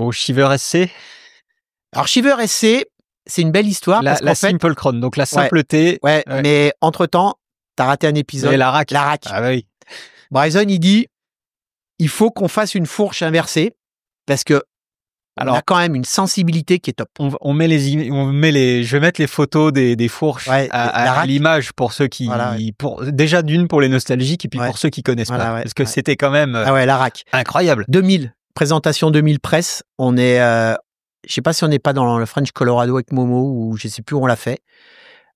Bon, Shiver SC. Alors, Shiver SC, c'est une belle histoire. La Simple Chrome, donc la simpleté. Ouais, mais entre-temps, tu as raté un épisode. Mais la rack. Ah oui. Bryson, il dit, il faut qu'on fasse une fourche inversée parce que on a quand même une sensibilité qui est top. Je vais mettre les photos des fourches à l'image pour ceux qui, déjà d'une pour les nostalgiques et puis pour ceux qui connaissent pas, parce que c'était quand même la rack incroyable. 2000, présentation 2000 presse. On est, je sais pas si on n'est pas dans le French Colorado avec Momo ou je sais plus où on l'a fait.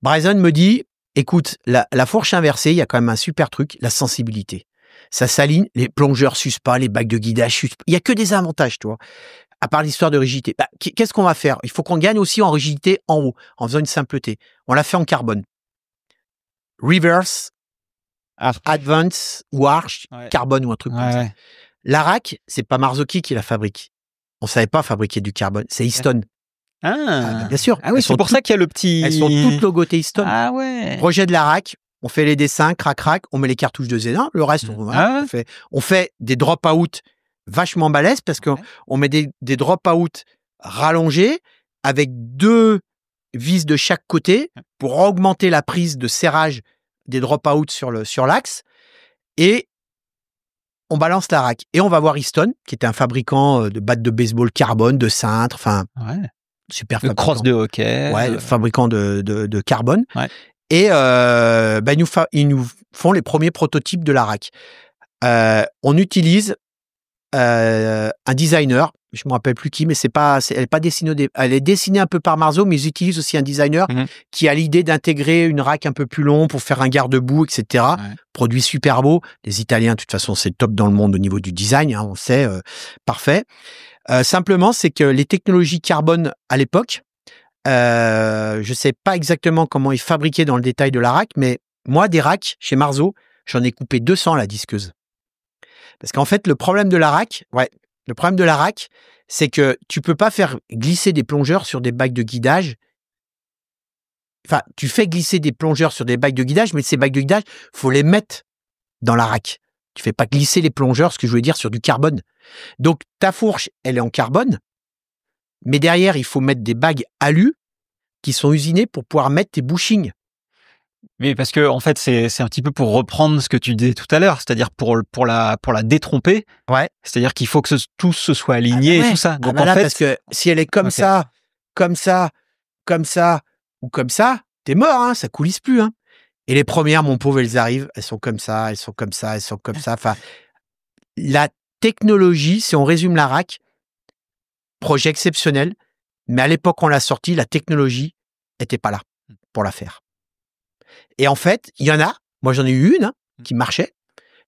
Bryson me dit, écoute, la fourche inversée, il y a quand même un super truc, la sensibilité. Ça s'aligne, les plongeurs s'usent pas, les bagues de guidage s'usent pas. Il y a que des avantages, tu vois. À part l'histoire de rigidité. Qu'est-ce qu'on va faire? Il faut qu'on gagne aussi en rigidité en haut, en faisant une simpleté. On l'a fait en carbone. Reverse, Advance ou Arch, carbone ou un truc comme ça. La rack, c'est pas Marzocchi qui la fabrique. On savait pas fabriquer du carbone. C'est Easton. Bien sûr. Ah oui, c'est pour ça qu'il y a le petit... Elles sont toutes logotées Easton. Ah ouais. Projet de la rack, on fait les dessins, crac, on met les cartouches de Z1. Le reste, on fait des drop-out vachement balèze parce qu'on met des drop-out rallongés avec 2 vis de chaque côté pour augmenter la prise de serrage des drop-out sur l'axe et on balance la rack. Et on va voir Easton, qui était un fabricant de battes de baseball carbone, de cintres, enfin, super fabricant. Crosse de hockey. Fabricant de carbone. Et ils nous font les premiers prototypes de la rack. On utilise un designer, je me rappelle plus qui, mais elle est pas dessinée elle est dessinée un peu par Marzo, mais ils utilisent aussi un designer qui a l'idée d'intégrer une rack un peu plus longue pour faire un garde-boue, etc. Produit super beau. Les Italiens, de toute façon, c'est top dans le monde au niveau du design, hein, on sait, parfait. Simplement, c'est que les technologies carbone à l'époque, je sais pas exactement comment ils fabriquaient dans le détail de la rack, mais moi, des racks chez Marzo, j'en ai coupé 200 la disqueuse. Parce qu'en fait, le problème de la rack, c'est que tu peux pas faire glisser des plongeurs sur des bagues de guidage. Enfin, tu fais glisser des plongeurs sur des bagues de guidage, mais ces bagues de guidage, faut les mettre dans la rack. Tu fais pas glisser les plongeurs, ce que je voulais dire, sur du carbone. Donc, ta fourche, elle est en carbone, mais derrière, il faut mettre des bagues alu qui sont usinées pour pouvoir mettre tes bushings. Mais parce que en fait c'est un petit peu pour reprendre ce que tu disais tout à l'heure, c'est-à-dire pour la détromper. C'est-à-dire qu'il faut que tout se soit aligné et tout ça. Donc en fait, parce que si elle est comme ça ou comme ça, t'es mort, hein, ça coulisse plus, hein. Et les premières, mon pauvre, elles arrivent, elles sont comme ça. Enfin, la technologie, si on résume la rack, projet exceptionnel, mais à l'époque on l'a sorti, la technologie était pas là pour la faire. Et en fait, il y en a, moi j'en ai eu une qui marchait,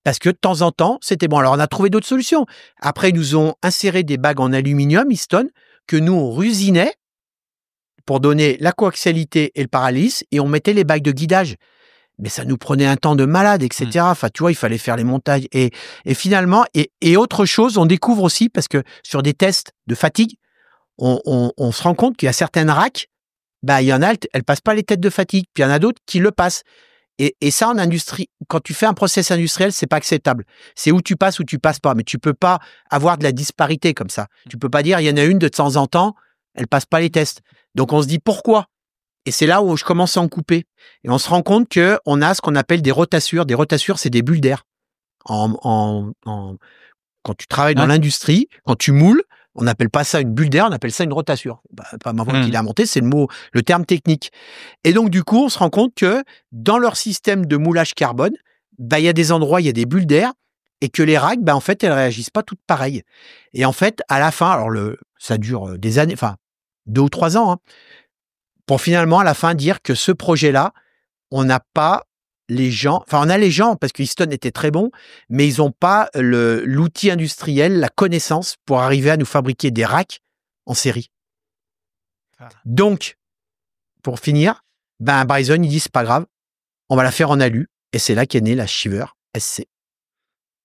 parce que de temps en temps, c'était bon. Alors on a trouvé d'autres solutions. Après, ils nous ont inséré des bagues en aluminium, Easton, que nous on rusinait pour donner la coaxialité et le paralysme, et on mettait les bagues de guidage. Mais ça nous prenait un temps de malade, etc. Enfin, tu vois, il fallait faire les montages. Et finalement, et autre chose, on découvre aussi, parce que sur des tests de fatigue, on se rend compte qu'il y a certaines racks, il y en a, elles passent pas les tests de fatigue, puis il y en a d'autres qui le passent. Et ça, en industrie, quand tu fais un process industriel, c'est pas acceptable. C'est où tu passes pas. Mais tu peux pas avoir de la disparité comme ça. Tu peux pas dire, il y en a une de temps en temps, elle passe pas les tests. Donc on se dit pourquoi? Et c'est là où je commence à en couper. Et on se rend compte que on a ce qu'on appelle des rotassures. Des rotassures, c'est des bulles d'air. Quand tu travailles dans l'industrie, quand tu moules, on n'appelle pas ça une bulle d'air, on appelle ça une rotassure. Pas ma voix qui l'a inventé, c'est le terme technique. Et donc, du coup, on se rend compte que dans leur système de moulage carbone, il y a des endroits, il y a des bulles d'air, et que les racks, en fait, elles réagissent pas toutes pareilles. Et en fait, à la fin, alors ça dure des années, 2 ou 3 ans, hein, pour finalement, à la fin, dire que ce projet-là, on n'a pas les gens, on a les gens parce que Easton était très bon, mais ils n'ont pas l'outil industriel, la connaissance pour arriver à nous fabriquer des racks en série. Donc, pour finir, Bryson, il dit c'est pas grave, on va la faire en alu, et c'est là qu'est née la Shiver SC.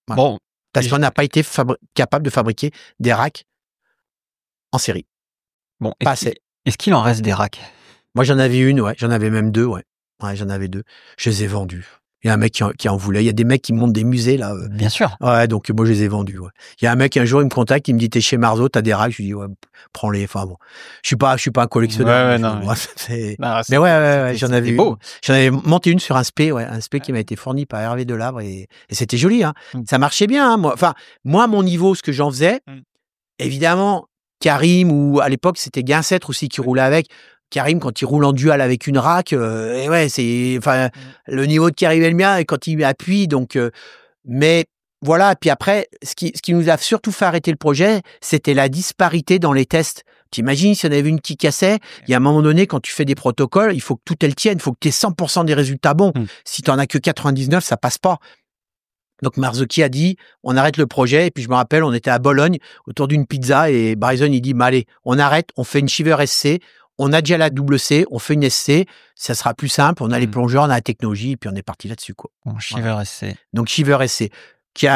Voilà. Bon, parce qu'on n'a pas été capable de fabriquer des racks en série. Bon, est-ce qu'il en reste des racks? Moi, j'en avais une, j'en avais même 2, j'en avais 2. Je les ai vendus. Il y a un mec qui en voulait. Il y a des mecs qui montent des musées, là. Bien sûr. Ouais, donc moi, je les ai vendus. Ouais. Il y a un mec, un jour, il me contacte, il me dit, t'es chez Marzo, t'as des racks. Je lui dis, ouais, prends-les. Enfin bon, je suis pas un collectionneur. Mais ouais, j'en avais monté une sur un spé, qui m'a été fourni par Hervé Delabre et c'était joli, hein. Ça marchait bien, hein, moi, à mon niveau, ce que j'en faisais, évidemment, Karim, ou à l'époque, c'était Guincêtre aussi qui roulait avec. Karim, quand il roule en dual avec une rack, le niveau de Karim et le mien, et quand il appuie, donc, mais voilà. Puis après, ce qui nous a surtout fait arrêter le projet, c'était la disparité dans les tests. T'imagines si on avait une qui cassait, il y a un moment donné, quand tu fais des protocoles, il faut que tout elle tienne, il faut que tu aies 100% des résultats bons. Si tu n'en as que 99, ça passe pas. Donc Marzocchi a dit, on arrête le projet. Et puis je me rappelle, on était à Bologne, autour d'une pizza, et Bryson, il dit, allez, on arrête, on fait une Shiver SC. On a déjà la double C, on fait une SC, ça sera plus simple, on a les plongeurs, on a la technologie, et puis on est parti là-dessus, quoi. Bon, Shiver SC. Donc Shiver SC, qui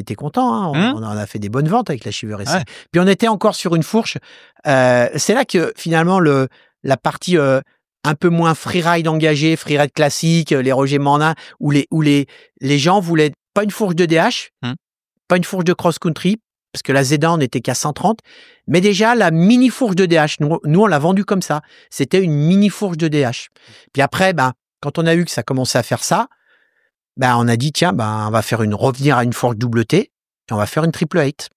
était content, hein. On en a fait des bonnes ventes avec la Shiver SC. Ouais. Puis on était encore sur une fourche. C'est là que finalement la partie un peu moins freeride engagée, freeride classique, les Roger Mandin, où les gens voulaient pas une fourche de DH, pas une fourche de cross-country, parce que la Z1, on n'était qu'à 130, mais déjà, la mini-fourche de DH, nous, on l'a vendue comme ça. C'était une mini-fourche de DH. Puis après, quand on a vu que ça commençait à faire ça, on a dit, tiens, on va revenir à une fourche double T, et on va faire une triple 8.